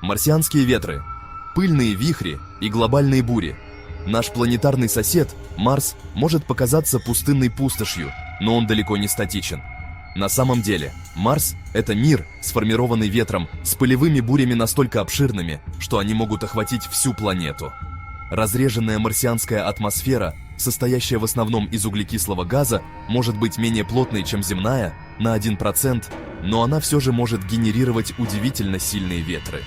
Марсианские ветры, пыльные вихри и глобальные бури. Наш планетарный сосед, Марс, может показаться пустынной пустошью, но он далеко не статичен. На самом деле, Марс — это мир, сформированный ветром, с пылевыми бурями настолько обширными, что они могут охватить всю планету. Разреженная марсианская атмосфера, состоящая в основном из углекислого газа, может быть менее плотной, чем земная, на 1%, но она все же может генерировать удивительно сильные ветры.